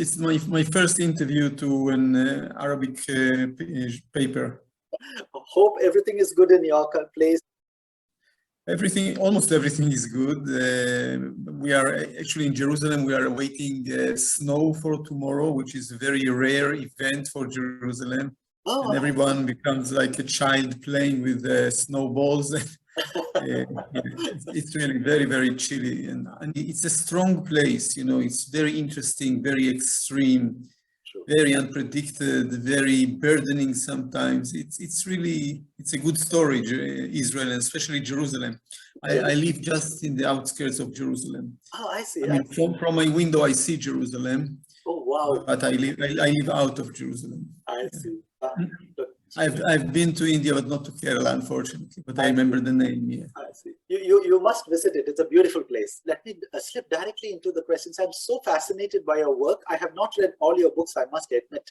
it's my first interview to an Arabic paper. Hope everything is good in your place. Almost everything is good. We are actually in Jerusalem. We are awaiting snow for tomorrow, which is a very rare event for Jerusalem. Oh, and everyone becomes like a child playing with snowballs. It's really very, very chilly, and it's a strong place. You know, it's very interesting, very extreme, very unpredicted, very burdening sometimes. It's a good story, Israel, and especially Jerusalem. I live just in the outskirts of Jerusalem. Oh, I see. I mean, from my window, I see Jerusalem. Oh, wow. But I live out of Jerusalem. I see. I've been to India, but not to Kerala, unfortunately. But I remember the name. Yeah. I see. You must visit it. It's a beautiful place. Let me slip directly into the questions. I'm so fascinated by your work. I have not read all your books, I must admit.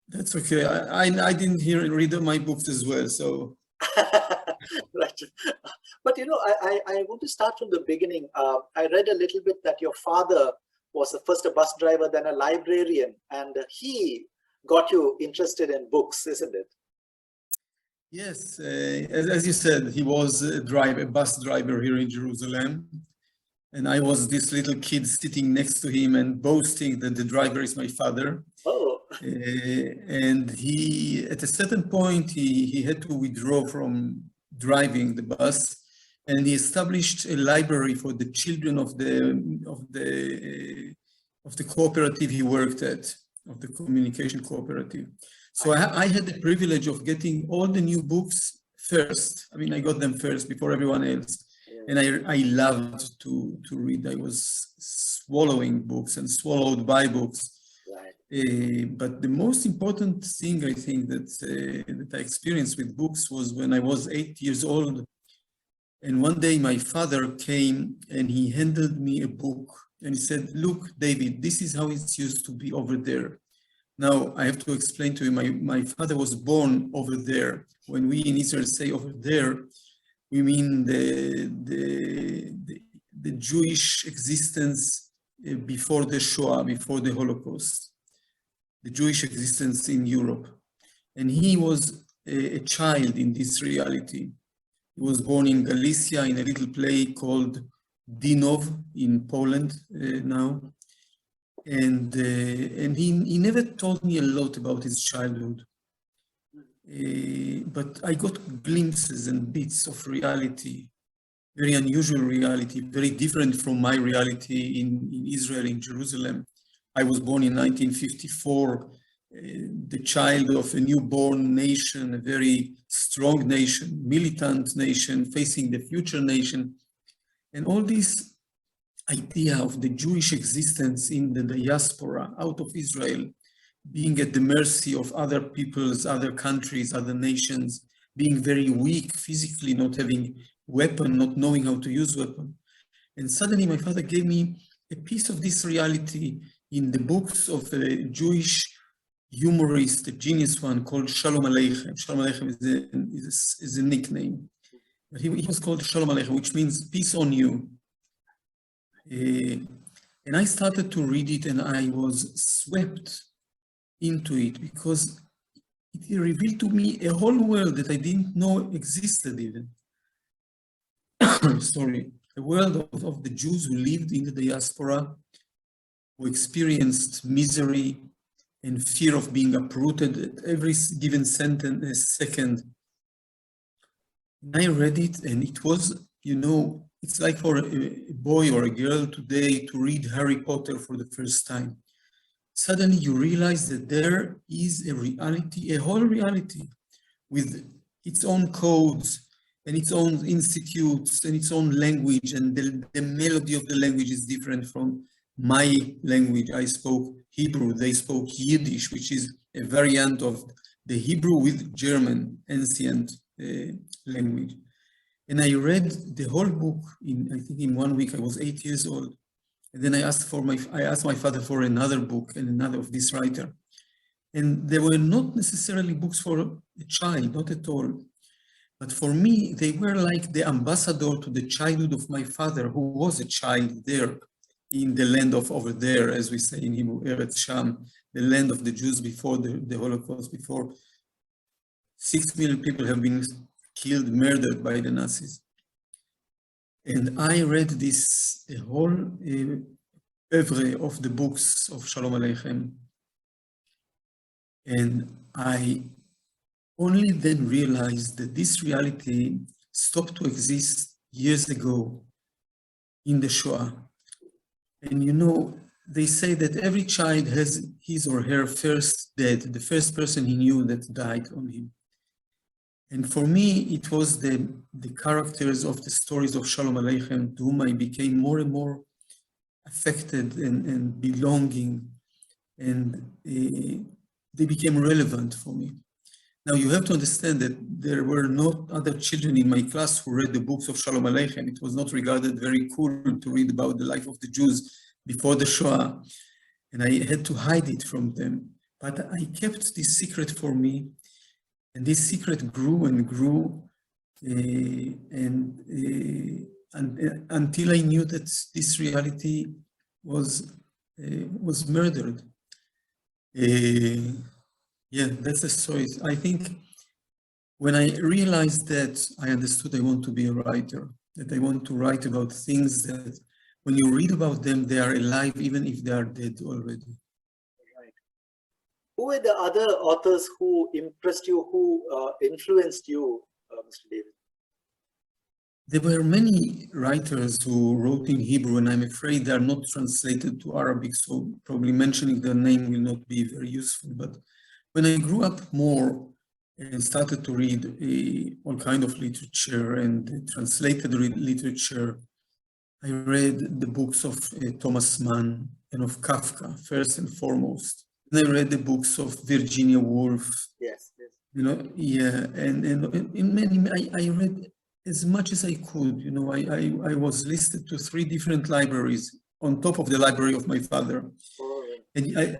That's okay. I didn't read my books as well. So. Right. But you know, I want to start from the beginning. I read a little bit that your father was first a bus driver, then a librarian, and he got you interested in books, isn't it? Yes, as you said, he was a bus driver here in Jerusalem, and I was this little kid sitting next to him and boasting that the driver is my father. Oh. And at a certain point, he had to withdraw from driving the bus, and he established a library for the children of the cooperative he worked at, of the communication cooperative. So I had the privilege of getting all the new books first. I mean, I got them first before everyone else. And I loved to read. I was swallowing books and swallowed by books. But the most important thing I think that I experienced with books was when I was 8 years old. And one day my father came and he handed me a book and he said, "Look, David, this is how it used to be over there." Now I have to explain to you, my father was born over there. When we in Israel say over there, we mean the Jewish existence before the Shoah, before the Holocaust, the Jewish existence in Europe. And he was a child in this reality. He was born in Galicia in a little place called Dinov in Poland now. And he never told me a lot about his childhood. But I got glimpses and bits of reality, very unusual reality, very different from my reality in Israel, in Jerusalem. I was born in 1954, the child of a newborn nation, a very strong nation, militant nation, facing the future nation. And all this idea of the Jewish existence in the diaspora out of Israel, being at the mercy of other peoples, other countries, other nations, being very weak physically, not having weapon, not knowing how to use weapon. And suddenly my father gave me a piece of this reality in the books of a Jewish humorist, a genius one called Shalom Aleichem. Shalom Aleichem is a nickname. But he was called Shalom Aleichem, which means peace on you. And I started to read it and I was swept into it because it revealed to me a whole world that I didn't know existed even. Sorry, a world of the Jews who lived in the diaspora, who experienced misery and fear of being uprooted at every given second. And I read it and it was, you know, it's like for a boy or a girl today to read Harry Potter for the first time. Suddenly you realize that there is a reality, a whole reality with its own codes and its own institutes and its own language, and the melody of the language is different from my language. I spoke Hebrew, they spoke Yiddish, which is a variant of the Hebrew with German, ancient language. And I read the whole book I think in 1 week. I was 8 years old. And then I asked my father for another book and another of this writer. And they were not necessarily books for a child, not at all. But for me, they were like the ambassador to the childhood of my father, who was a child there in the land of over there, as we say in Hebrew, Eretz Sham, the land of the Jews before the Holocaust, before 6 million people have been killed, murdered by the Nazis. And I read this whole oeuvre of the books of Shalom Aleichem. And I only then realized that this reality stopped to exist years ago in the Shoah. And you know, they say that every child has his or her first dad, the first person he knew that died on him. And for me, it was the characters of the stories of Shalom Aleichem, to whom I became more and more affected and belonging, and they became relevant for me. Now, you have to understand that there were not other children in my class who read the books of Shalom Aleichem. It was not regarded very cool to read about the life of the Jews before the Shoah, and I had to hide it from them. But I kept this secret for me, and this secret grew and grew, until I knew that this reality was murdered. Yeah, that's the story. I think when I realized that, I understood I want to be a writer, that I want to write about things that when you read about them, they are alive, even if they are dead already. Right. Who were the other authors who impressed you, who influenced you, Mr. David? There were many writers who wrote in Hebrew, and I'm afraid they are not translated to Arabic, so probably mentioning their name will not be very useful. But when I grew up more and started to read all kind of literature and translated literature, I read the books of Thomas Mann and of Kafka, first and foremost. And I read the books of Virginia Woolf. Yes, yes. You know, yeah, and in many, I read as much as I could. You know, I was listed to 3 different libraries on top of the library of my father. Oh, yeah. And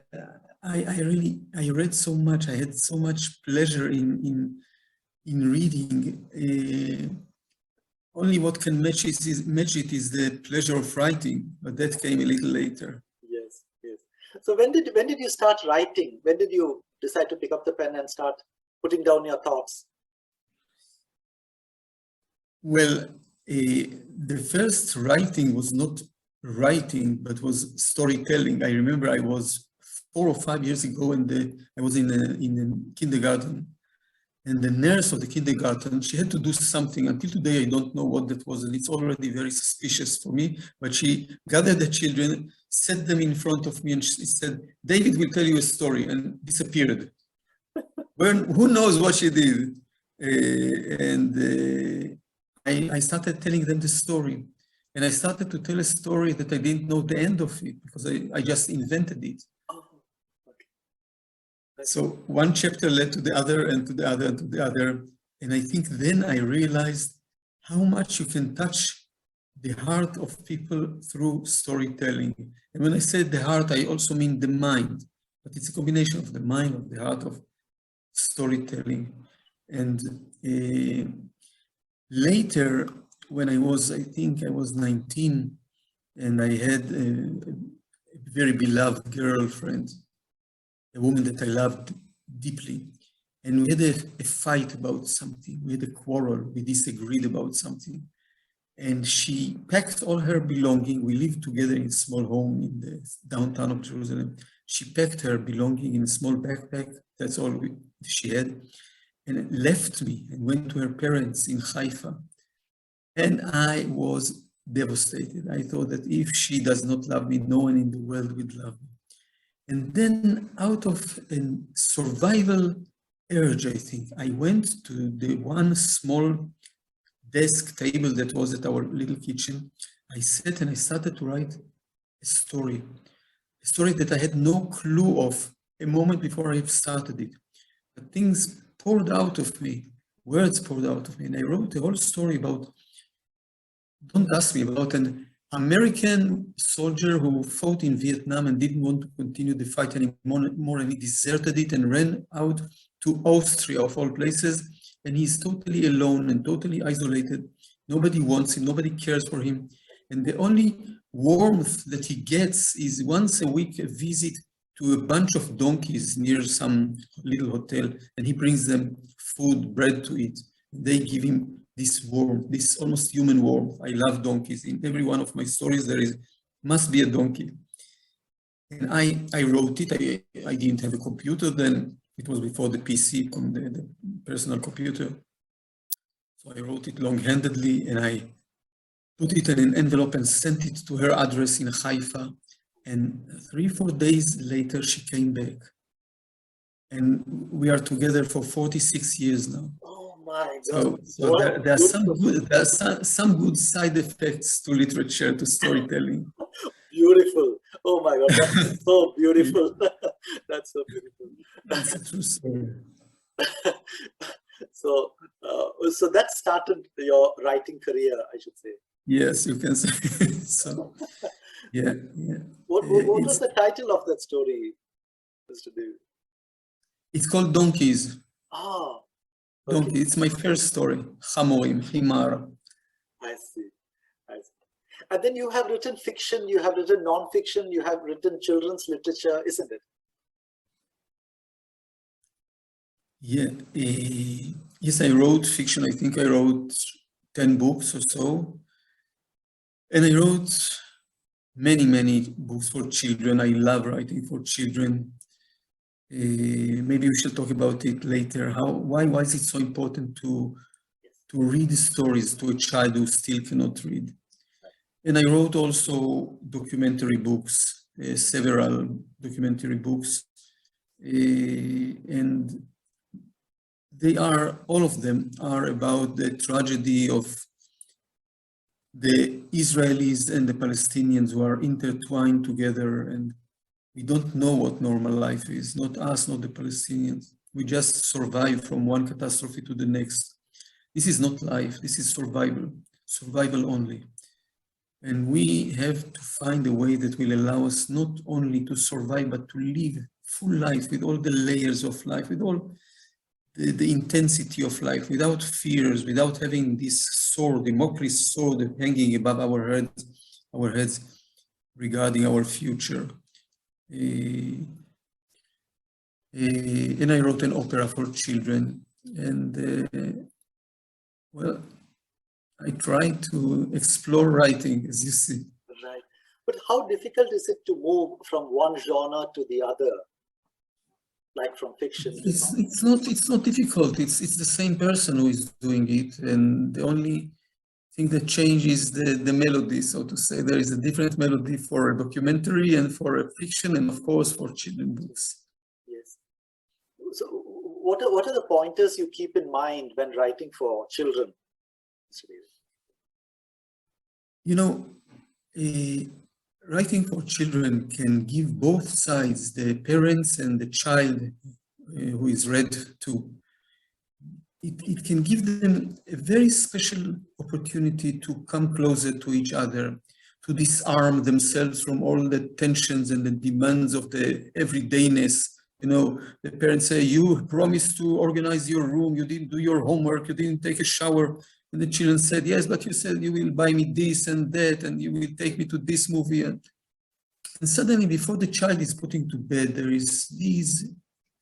I read so much. I had so much pleasure in reading. Only what can match it is the pleasure of writing, but that came a little later. Yes, yes. So when did you start writing? When did you decide to pick up the pen and start putting down your thoughts? Well, the first writing was not writing, but was storytelling. I remember I was 4 or 5 years ago, and I was in a kindergarten, and the nurse of the kindergarten, she had to do something. Until today, I don't know what that was, and it's already very suspicious for me, but she gathered the children, set them in front of me, and she said, "David will tell you a story," and disappeared. Who knows what she did? I started telling them the story, and I started to tell a story that I didn't know the end of it, because I just invented it. Oh, okay. So one chapter led to the other and to the other and to the other. And I think then I realized how much you can touch the heart of people through storytelling. And when I said the heart, I also mean the mind, but it's a combination of the mind, of the heart, of storytelling. And later, when I think I was 19, and I had a very beloved girlfriend, a woman that I loved deeply. And we had a fight about something. We had a quarrel. We disagreed about something. And she packed all her belongings. We lived together in a small home in the downtown of Jerusalem. She packed her belongings in a small backpack. That's all she had. And left me and went to her parents in Haifa. And I was devastated. I thought that if she does not love me, no one in the world would love me. And then out of a survival urge, I think, I went to the one small desk table that was at our little kitchen. I sat and I started to write a story that I had no clue of a moment before I started it. But things poured out of me, words poured out of me. And I wrote a whole story about, don't ask me, about an American soldier who fought in Vietnam and didn't want to continue the fight anymore, and he deserted it and ran out to Austria, of all places, and he's totally alone and totally isolated. Nobody wants him, nobody cares for him. And the only warmth that he gets is once a week a visit to a bunch of donkeys near some little hotel, and he brings them food, bread to eat. They give him this warmth, this almost human warmth. I love donkeys. In every one of my stories, must be a donkey. And I wrote it. I didn't have a computer then. It was before the PC, on the personal computer. So I wrote it long-handedly, and I put it in an envelope and sent it to her address in Haifa. And 3-4 days later, she came back. And we are together for 46 years now. Oh my God. So wow, there are some good side effects to literature, to storytelling. Beautiful. Oh my God, that's so beautiful. That's so beautiful. That's a true story. So, so that started your writing career, I should say. Yes, you can say so. Yeah. What was the title of that story, Mr. David? It's called Donkeys. Ah, okay. Donkey. It's my first story. Chamorim, Himar. I see. And then you have written fiction, you have written non-fiction, you have written children's literature, isn't it? Yeah. Yes, I wrote fiction. I think I wrote 10 books or so. And I wrote many books for children. I love writing for children. Maybe we should talk about it later. Why is it so important to read stories to a child who still cannot read? And I wrote also documentary books, several documentary books, and all of them are about the tragedy of the Israelis and the Palestinians who are intertwined together, and we don't know what normal life is, not us, not the Palestinians. We just survive from one catastrophe to the next. This is not life, this is survival only. And we have to find a way that will allow us not only to survive, but to live full life with all the layers of life, with all the intensity of life, without fears, without having this sword, Democracy sword hanging above our heads regarding our future. And I wrote an opera for children, and well, I try to explore writing, as you see. Right. But how difficult is it to move from one genre to the other, like from fiction? It's not difficult. It's the same person who is doing it, and the only thing that changes the melody, so to say. There is a different melody for a documentary and for a fiction, and of course for children books. Yes. So, what are the pointers you keep in mind when writing for children? You know, writing for children can give both sides, the parents and the child who is read to. It can give them a very special opportunity to come closer to each other, to disarm themselves from all the tensions and the demands of the everydayness. You know, the parents say, you promised to organize your room, you didn't do your homework, you didn't take a shower. And the children said, yes, but you said you will buy me this and that, and you will take me to this movie. And suddenly, before the child is putting to bed, there is these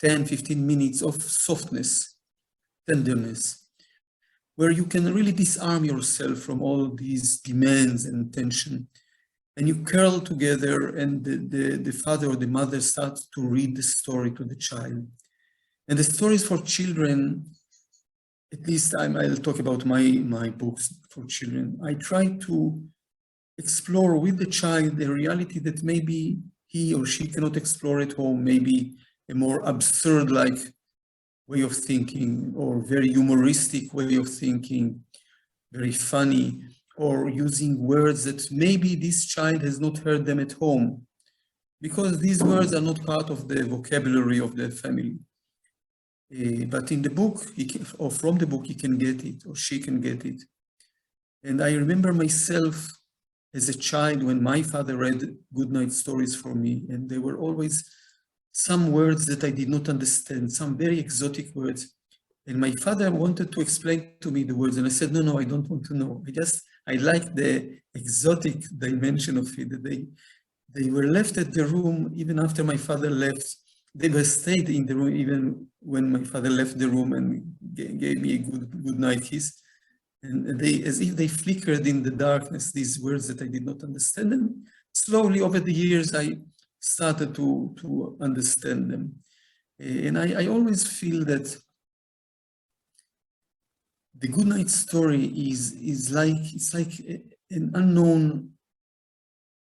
10, 15 minutes of softness, tenderness, where you can really disarm yourself from all these demands and tension. And you curl together, and the father or the mother starts to read the story to the child. And the stories for children, at least I'll talk about my books for children. I try to explore with the child the reality that maybe he or she cannot explore at home, maybe a more absurd-like way of thinking, or very humoristic way of thinking, very funny, or using words that maybe this child has not heard them at home, because these words are not part of the vocabulary of the family. But in the book, or from the book, he can get it, or she can get it. And I remember myself as a child when my father read goodnight stories for me, and there were always some words that I did not understand, some very exotic words. And my father wanted to explain to me the words, and I said, no, I don't want to know. I like the exotic dimension of it. That they were left at the room even after my father left. They were stayed in the room even when my father left the room and gave me a good night kiss. And they, as if they flickered in the darkness, these words that I did not understand. And slowly over the years, I started to understand them. And I always feel that the good night story is like, it's like an unknown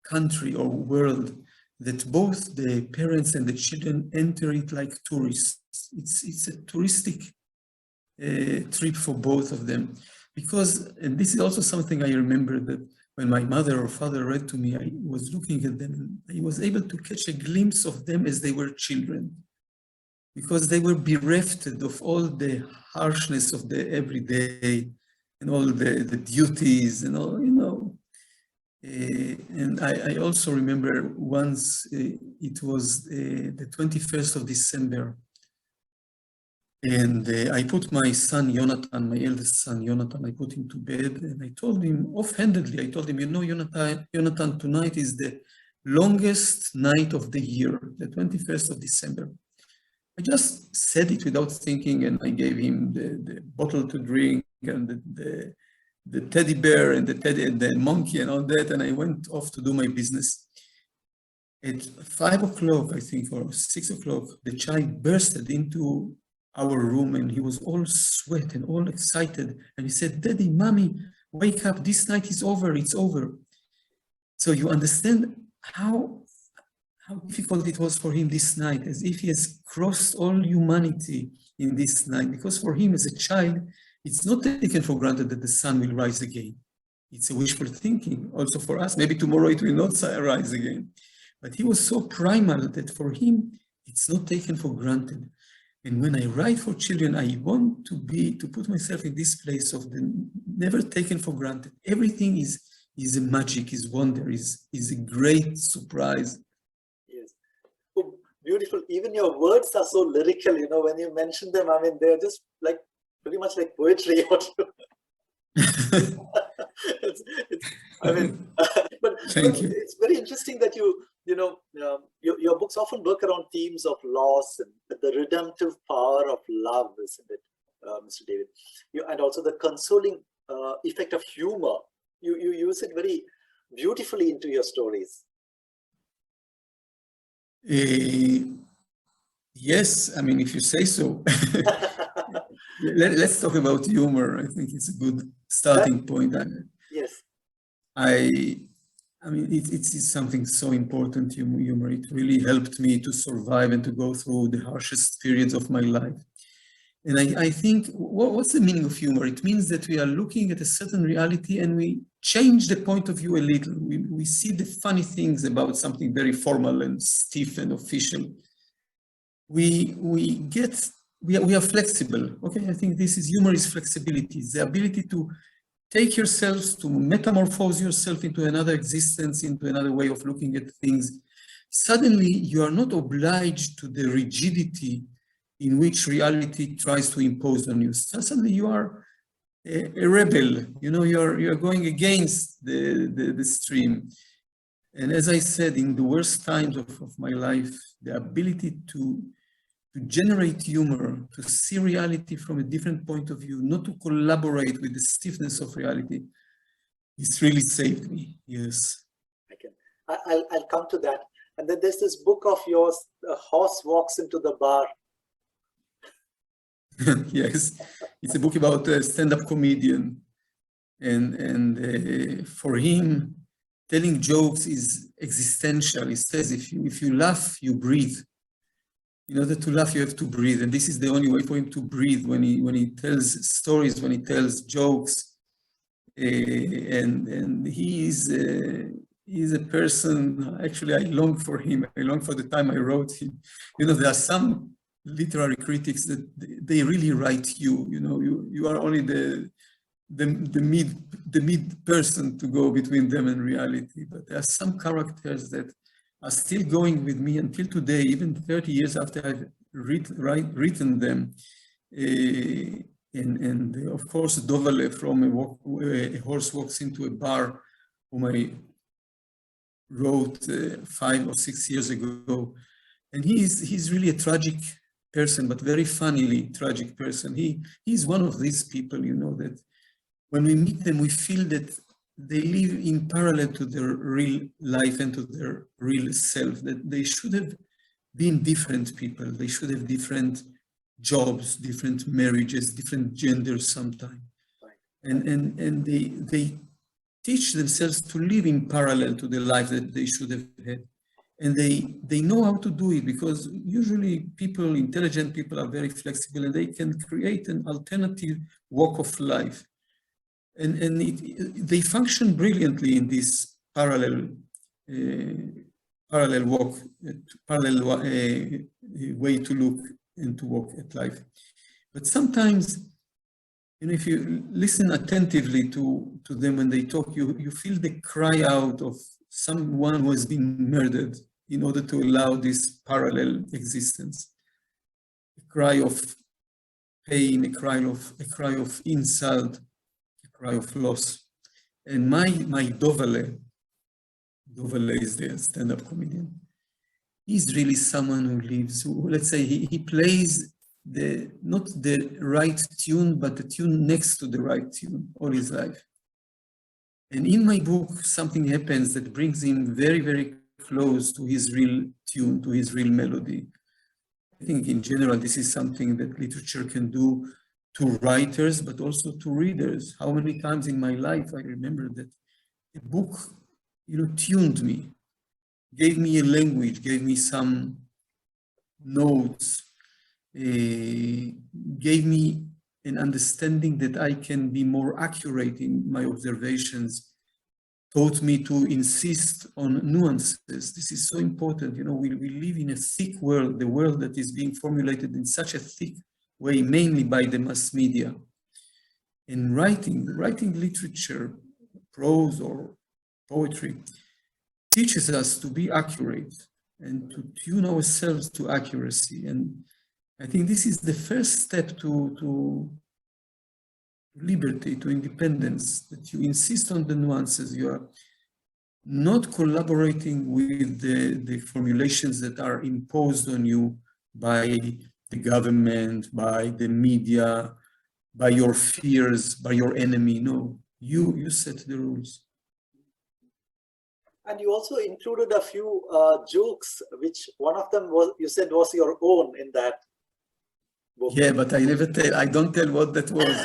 country or world that both the parents and the children enter it like tourists. It's a touristic trip for both of them. Because, and this is also something I remember, that when my mother or father read to me, I was looking at them and I was able to catch a glimpse of them as they were children. Because they were bereft of all the harshness of the everyday and all the duties and all, you know. And I also remember once, it was the 21st of December, and I put my son, Jonathan, my eldest son, Jonathan, I put him to bed, and I told him, offhandedly, I told him, you know, Jonathan, tonight is the longest night of the year, the 21st of December. I just said it without thinking, and I gave him the bottle to drink and the teddy bear and the monkey and all that, and I went off to do my business. At 5 o'clock, I think, or 6 o'clock, the child bursted into our room and he was all sweat and all excited. And he said, Daddy, Mommy, wake up, this night is over, it's over. So you understand how difficult it was for him this night, as if he has crossed all humanity in this night. Because for him as a child, it's not taken for granted that the sun will rise again. It's a wishful thinking. Also for us, maybe tomorrow it will not rise again. But he was so primal that for him, it's not taken for granted. And when I write for children, I want to put myself in this place of the never taken for granted. Everything is a magic, is wonder, is a great surprise. Yes. Oh, beautiful. Even your words are so lyrical, you know, when you mention them, I mean, they're just like pretty much like poetry. I mean, but it's very interesting that your books often work around themes of loss and the redemptive power of love, isn't it, Mr. David? And also the consoling effect of humor. You use it very beautifully into your stories. Yes, I mean, if you say so. Let's talk about humor. I think it's a good starting point. Yes. I mean, it's something so important, humor. It really helped me to survive and to go through the harshest periods of my life. And I think, what's the meaning of humor? It means that we are looking at a certain reality and we change the point of view a little. We see the funny things about something very formal and stiff and official. We are flexible. Okay, I think humor is flexibility. It's the ability to take yourselves, to metamorphose yourself into another existence, into another way of looking at things. Suddenly, you are not obliged to the rigidity in which reality tries to impose on you. Suddenly, you are a rebel. You know, you are going against the stream. And as I said, in the worst times of my life, the ability to generate humor, to see reality from a different point of view, not to collaborate with the stiffness of reality, it's really saved me, yes. I'll come to that. And then there's this book of yours, A Horse Walks into the Bar. Yes, it's a book about a stand-up comedian. And for him, telling jokes is existential. He says, if you laugh, you breathe. In order to laugh, you have to breathe, and this is the only way for him to breathe when he tells stories, when he tells jokes. And he is a person. Actually, I long for him. I long for the time I wrote him. You know, there are some literary critics that they really write you. You know, you are only the mid person to go between them and reality. But there are some characters that are still going with me until today, even 30 years after I've written them. And of course, Dovale from a horse walks into a bar, whom I wrote 5 or 6 years ago. And he's really a tragic person, but very funnily tragic person. He's one of these people, you know, that when we meet them, we feel that they live in parallel to their real life and to their real self, that they should have been different people. They should have different jobs, different marriages, different genders sometimes. And they teach themselves to live in parallel to the life that they should have had. And they know how to do it, because usually people, intelligent people, are very flexible and they can create an alternative walk of life. And they function brilliantly in this parallel walk, parallel way to look and to walk at life. But sometimes, you know, if you listen attentively to them when they talk, you feel the cry out of someone who has been murdered in order to allow this parallel existence. A cry of pain, a cry of insult, a cry of loss. And my Dovale is the stand-up comedian. He's really someone who lives, let's say he plays not the right tune, but the tune next to the right tune all his life. And in my book, something happens that brings him very, very close to his real tune, to his real melody. I think in general, this is something that literature can do to writers, but also to readers. How many times in my life I remember that a book, you know, tuned me, gave me a language, gave me some notes, gave me an understanding that I can be more accurate in my observations, taught me to insist on nuances. This is so important. You know, we live in a thick world, the world that is being formulated in such a thick way, mainly by the mass media. And writing literature, prose or poetry, teaches us to be accurate and to tune ourselves to accuracy. And I think this is the first step to liberty, to independence, that you insist on the nuances. You are not collaborating with the formulations that are imposed on you by the government, by the media, by your fears, by your enemy. No, you set the rules. And you also included a few jokes, which one of them was, you said, was your own in that book. Yeah, but I don't tell what that was.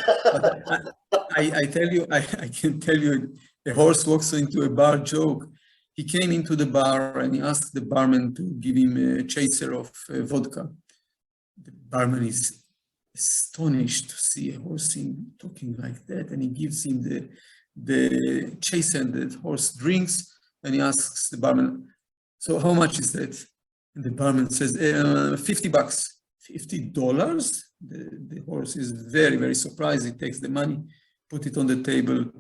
But I tell you, I can tell you, a horse walks into a bar joke. He came into the bar and he asked the barman to give him a chaser of vodka. The barman is astonished to see a horse talking like that, and he gives him the chaser, and the horse drinks, and he asks the barman, so how much is that? And the barman says, $50. $50? The horse is very, very surprised. He takes the money, put it on the table,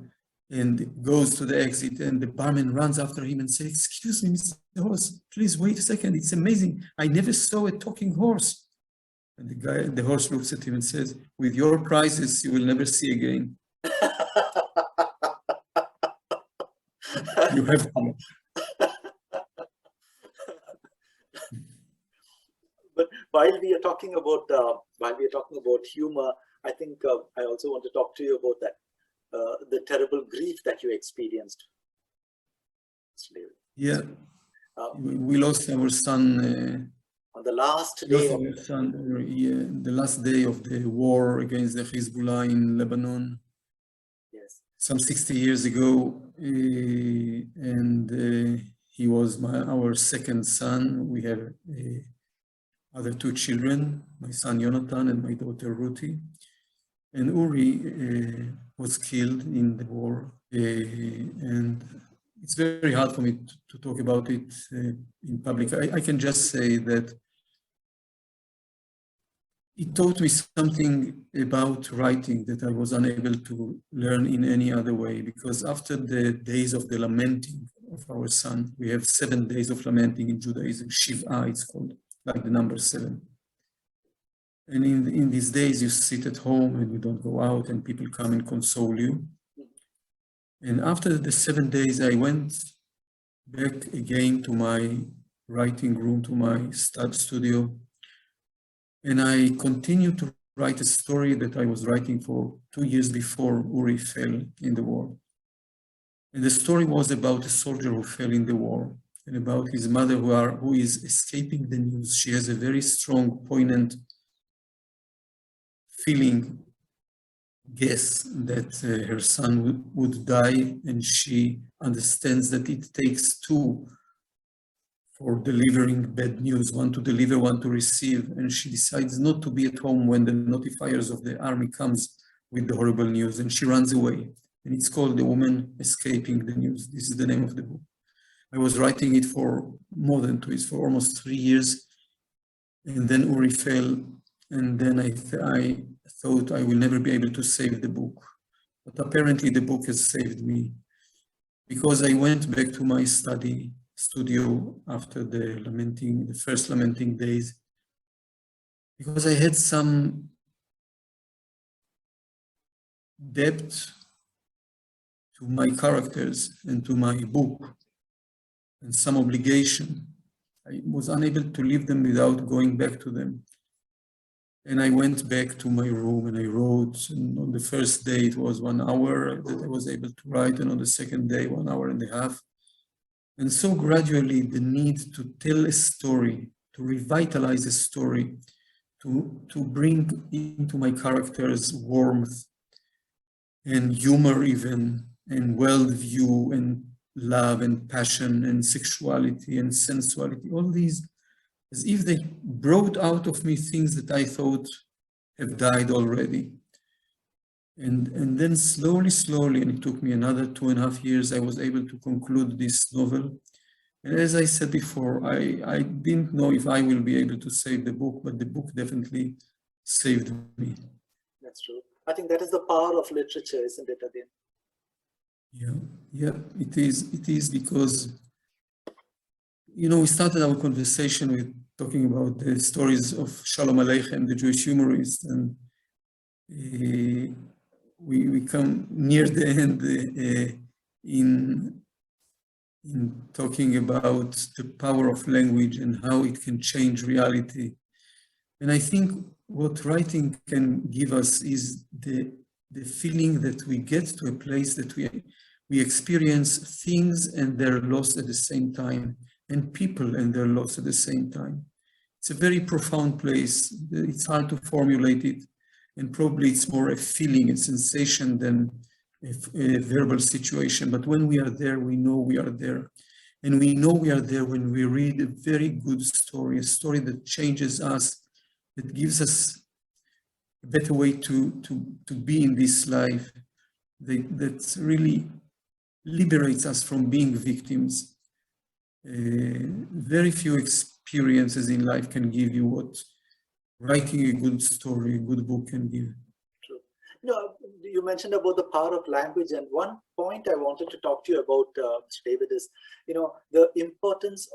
and goes to the exit. And the barman runs after him and says, excuse me, Mr. Horse, please wait a second. It's amazing. I never saw a talking horse. And the horse looks at him and says, with your prices, you will never see again. You have to. But while we are talking about humor, I think I also want to talk to you about that the terrible grief that you experienced. Yeah, we lost our son on the last day. The last day of the war against the Hezbollah in Lebanon. Yes. Some 60 years ago, and he was our second son. We have other two children, my son Jonathan and my daughter Ruti. And Uri was killed in the war, and it's very hard for me to talk about it in public. I can just say that it taught me something about writing that I was unable to learn in any other way, because after the days of the lamenting of our son, we have 7 days of lamenting in Judaism, Shiv'ah it's called, like the number 7. And in these days, you sit at home and you don't go out and people come and console you. And after the 7 days, I went back again to my writing room, to my studio. And I continued to write a story that I was writing for 2 years before Uri fell in the war. And the story was about a soldier who fell in the war and about his mother who is escaping the news. She has a very strong, poignant feeling, guess that her son would die, and she understands that it takes two for delivering bad news, one to deliver, one to receive, and she decides not to be at home when the notifiers of the army comes with the horrible news, and she runs away. And it's called The Woman Escaping the News. This is the name of the book. I was writing it for more than 2 years, for almost 3 years, and then Uri fell, and then I thought I will never be able to save the book. But apparently the book has saved me, because I went back to my studio after the first lamenting days, because I had some depth to my characters and to my book, and some obligation. I was unable to leave them without going back to them. And I went back to my room and I wrote, and on the first day it was 1 hour that I was able to write, and on the second day, 1.5 hours. And so gradually the need to tell a story, to revitalize a story, to bring into my characters warmth and humor even, and worldview and love and passion and sexuality and sensuality, all these, as if they brought out of me things that I thought have died already. And then slowly, and it took me another 2.5 years, I was able to conclude this novel. And as I said before, I didn't know if I will be able to save the book, but the book definitely saved me. That's true. I think that is the power of literature, isn't it, Adin? Yeah, it is because, we started our conversation with talking about the stories of Shalom Aleichem, the Jewish humorist, and we come near the end in talking about the power of language and how it can change reality. And I think what writing can give us is the feeling that we get to a place that we experience things and they're lost at the same time, and people and they're lost at the same time. It's a very profound place. It's hard to formulate it, and probably it's more a feeling, a sensation than a verbal situation. But when we are there, we know we are there. And we know we are there when we read a very good story, a story that changes us, that gives us a better way to be in this life, that really liberates us from being victims. Very few experiences in life can give you what writing a good story, a good book can give. True. You mentioned about the power of language, and one point I wanted to talk to you about, Mr. David, is the importance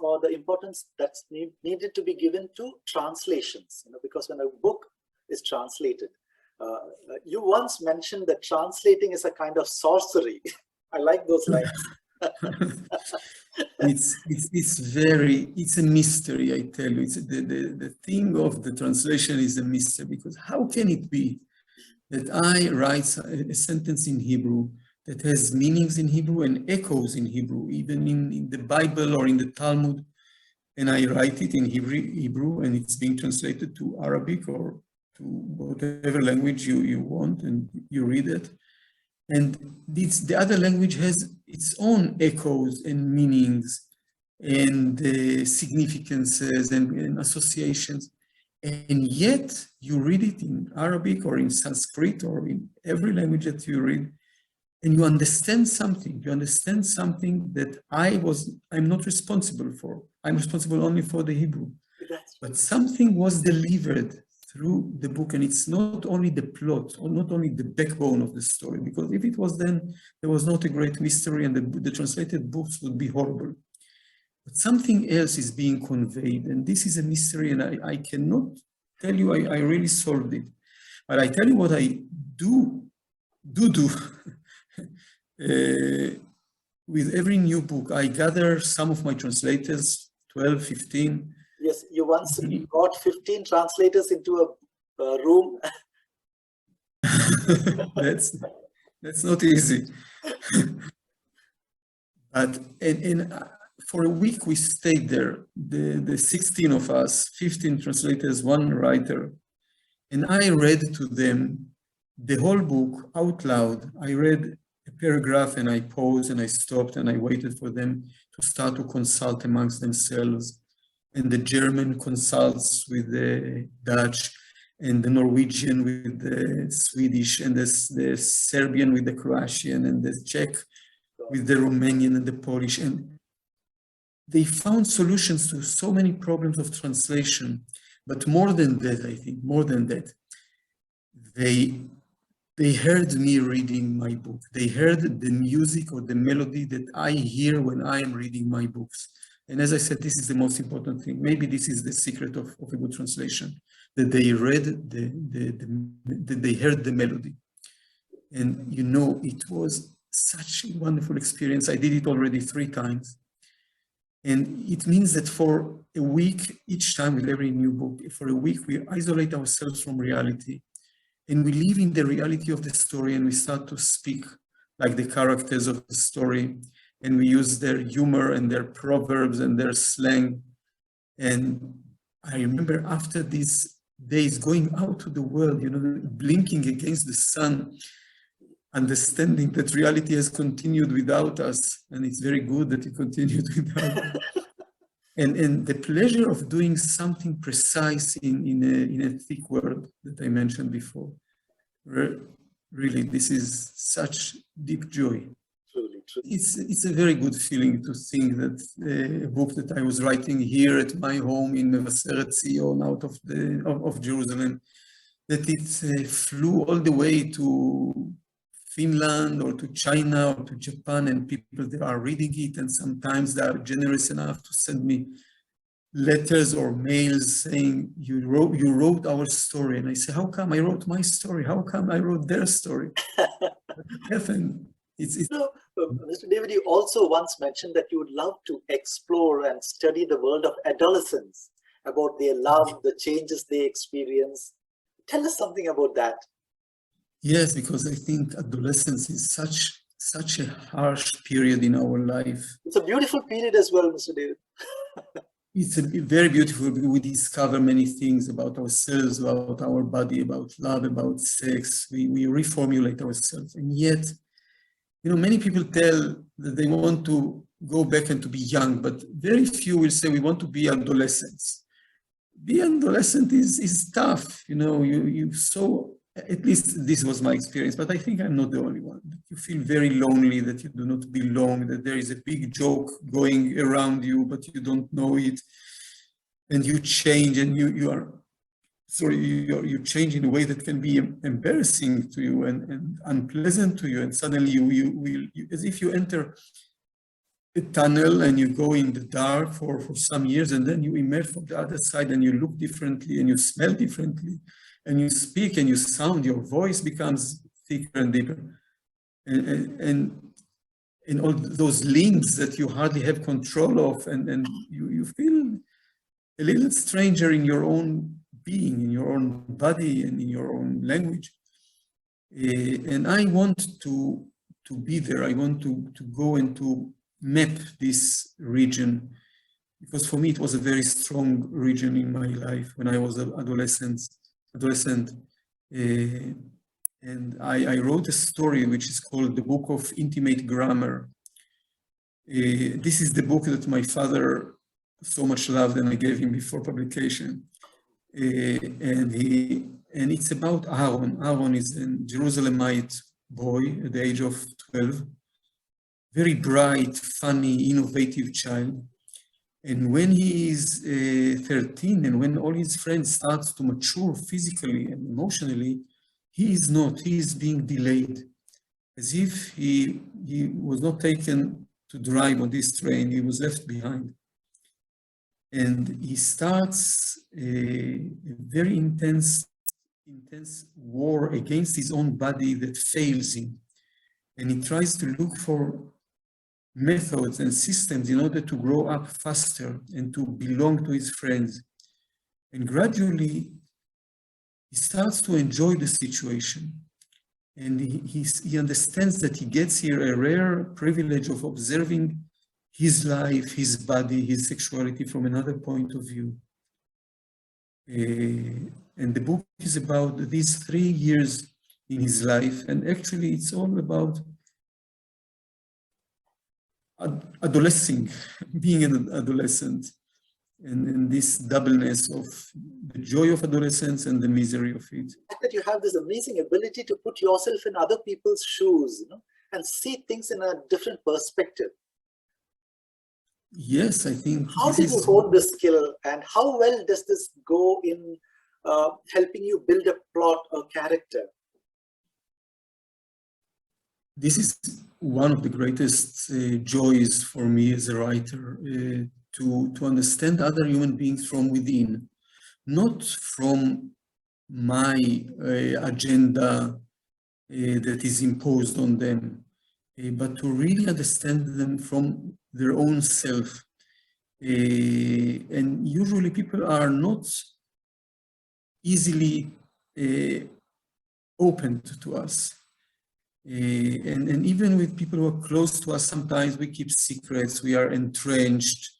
that's needed to be given to translations. Because when a book is translated, you once mentioned that translating is a kind of sorcery. I like those lines. It's a mystery, I tell you. It's the thing of the translation is a mystery, because how can it be that I write a sentence in Hebrew that has meanings in Hebrew and echoes in Hebrew, even in the Bible or in the Talmud, and I write it in Hebrew and it's being translated to Arabic or to whatever language you want, and you read it. And the other language has its own echoes and meanings and significances and associations. And yet you read it in Arabic or in Sanskrit or in every language that you read, and you understand something. You understand something that I'm not responsible for. I'm responsible only for the Hebrew. But something was delivered through the book, and it's not only the plot or not only the backbone of the story, because if it was, then there was not a great mystery and the translated books would be horrible. But something else is being conveyed, and this is a mystery, and I cannot tell you I really solved it. But I tell you what I do. With every new book, I gather some of my translators, 12, 15. Yes, you once got 15 translators into a room. That's not easy. But for a week we stayed there, the 16 of us, 15 translators, one writer, and I read to them the whole book out loud. I read a paragraph and I paused and I stopped and I waited for them to start to consult amongst themselves. And the German consults with the Dutch, and the Norwegian with the Swedish, and the Serbian with the Croatian, and the Czech with the Romanian and the Polish. And they found solutions to so many problems of translation. But more than that, I think, more than that, they heard me reading my book. They heard the music or the melody that I hear when I am reading my books. And as I said, this is the most important thing. Maybe this is the secret of a good translation, that they read, that they heard the melody. And you know, it was such a wonderful experience. I did it already 3 times. And it means that for a week, each time with every new book, for a week, we isolate ourselves from reality. And we live in the reality of the story, and we start to speak like the characters of the story. And we use their humor and their proverbs and their slang. And I remember after these days going out to the world, you know, blinking against the sun, understanding that reality has continued without us, and it's very good that it continued without us. And the pleasure of doing something precise in a thick world that I mentioned before. Really, this is such deep joy. It's a very good feeling to think that a book that I was writing here at my home in Mevaseret Zion, out of Jerusalem, that it flew all the way to Finland or to China or to Japan, and people that are reading it, and sometimes they are generous enough to send me letters or mails saying, you wrote our story. And I say, how come I wrote my story? How come I wrote their story? Heaven. Mr. David, you also once mentioned that you would love to explore and study the world of adolescents, about their love, the changes they experience. Tell us something about that. Yes, because I think adolescence is such a harsh period in our life. It's a beautiful period as well, Mr. David. It's very beautiful. We discover many things about ourselves, about our body, about love, about sex. We reformulate ourselves. And yet, you know, many people tell that they want to go back and to be young, but very few will say we want to be adolescents. Being adolescent is tough. You know, at least this was my experience, but I think I'm not the only one. You feel very lonely, that you do not belong, that there is a big joke going around you, but you don't know it. And you change, and you change in a way that can be embarrassing to you and unpleasant to you. And suddenly you as if you enter a tunnel and you go in the dark for some years, and then you emerge from the other side and you look differently and you smell differently. And you speak and you sound, your voice becomes thicker and deeper. And all those links that you hardly have control of, and you feel a little stranger in your own being, in your own body and in your own language. And I want to be there. I want to go and to map this region, because for me it was a very strong region in my life when I was an adolescent. And I wrote a story which is called The Book of Intimate Grammar. This is the book that my father so much loved, and I gave him before publication. And it's about Aaron. Aaron is a Jerusalemite boy at the age of 12, very bright, funny, innovative child. And when he is 13, and when all his friends start to mature physically and emotionally, he is not. He is being delayed, as if he was not taken to drive on this train. He was left behind. And he starts a very intense war against his own body that fails him. And he tries to look for methods and systems in order to grow up faster and to belong to his friends. And gradually, he starts to enjoy the situation. And he understands that he gets here a rare privilege of observing his life, his body, his sexuality from another point of view. And the book is about these 3 years in his life. And actually, it's all about adolescing, being an adolescent, and this doubleness of the joy of adolescence and the misery of it. That you have this amazing ability to put yourself in other people's shoes, you know, and see things in a different perspective. Yes, I think. How did you hone this skill, and how well does this go in helping you build a plot or character? This is one of the greatest joys for me as a writer, to understand other human beings from within, not from my agenda that is imposed on them, but to really understand them from their own self. And usually people are not easily opened to us. And even with people who are close to us, sometimes we keep secrets, we are entrenched.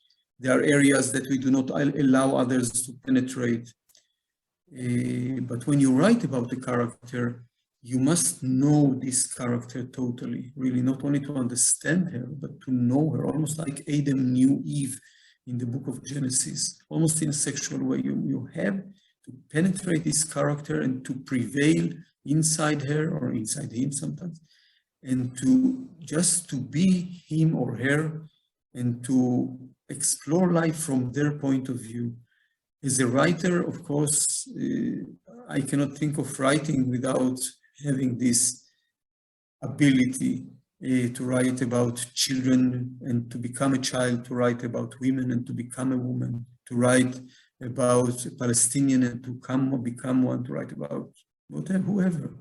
There are areas that we do not allow others to penetrate. But when you write about the character, you must know this character totally, really, not only to understand her, but to know her, almost like Adam knew Eve in the book of Genesis, almost in a sexual way. You have to penetrate this character and to prevail inside her or inside him sometimes, and to just to be him or her and to explore life from their point of view. As a writer, of course, I cannot think of writing without having this ability to write about children and to become a child, to write about women and to become a woman, to write about a Palestinian and to become one, to write about whoever.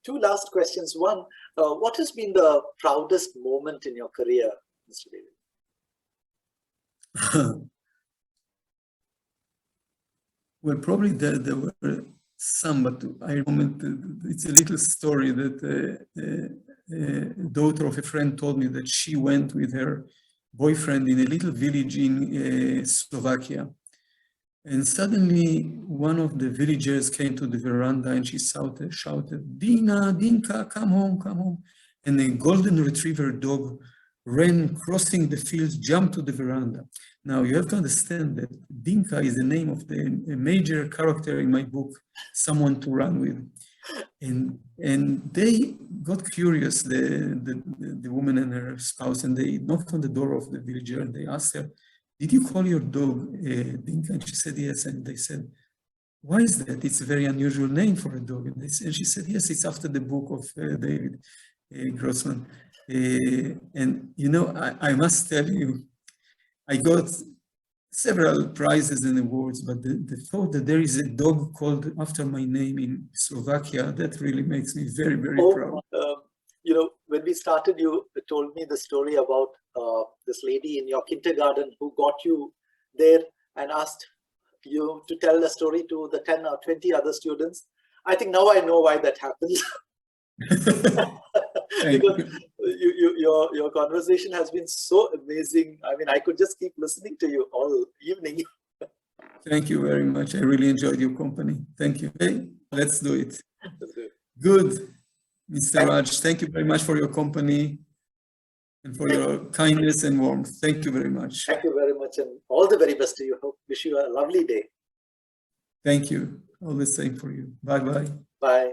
2 last questions. One, what has been the proudest moment in your career, Mr. David? Well, probably there were some, but I remember it's a little story that a daughter of a friend told me that she went with her boyfriend in a little village in Slovakia. And suddenly one of the villagers came to the veranda and she shouted, "Dina, Dinka, come home, come home." And a golden retriever dog ran, crossing the fields, jumped to the veranda. Now you have to understand that Dinka is the name of a major character in my book, someone to run with. And they got curious, the woman and her spouse, and they knocked on the door of the villager and they asked her, "Did you call your dog Dinka?" And she said, "Yes." And they said, "Why is that? It's a very unusual name for a dog." And she said, "Yes, it's after the book of David Grossman." And you know, I must tell you, I got several prizes and awards, but the thought that there is a dog called after my name in Slovakia, that really makes me very, very proud. You know, when we started, you told me the story about this lady in your kindergarten who got you there and asked you to tell the story to the 10 or 20 other students. I think now I know why that happened. Because your conversation has been so amazing. I mean, I could just keep listening to you all evening. Thank you very much. I really enjoyed your company. Thank you. Hey, let's do it. Good. Mr. Raj, thank you very much for your company and for your kindness and warmth. Thank you very much. Thank you very much, and all the very best to you. Wish you a lovely day. Thank you. All the same for you. Bye-bye. Bye.